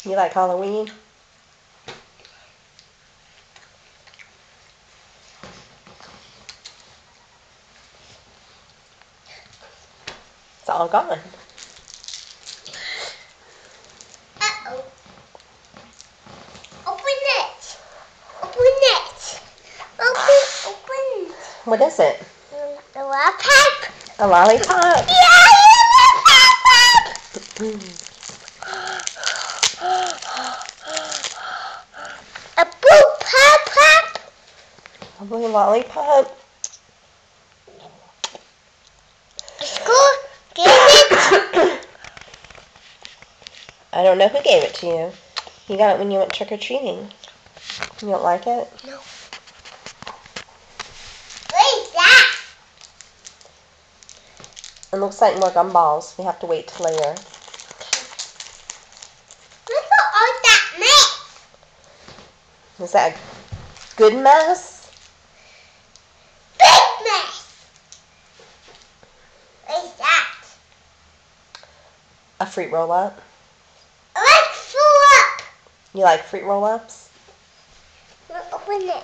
You like Halloween? It's all gone. Uh-oh. Open it. Open it. Open. What is it? The lollipop. A lollipop? Yeah, lollipop. A blue pop. A blue lollipop? School gave it. I don't know who gave it to you. You got it when you went trick-or-treating. You don't like it? No. What is that? It looks like more gumballs. We have to wait till later. Look at all that mess. Is that a good mess? Big mess. What is that? A fruit roll-up. Let's fill up. You like fruit roll-ups? Open it.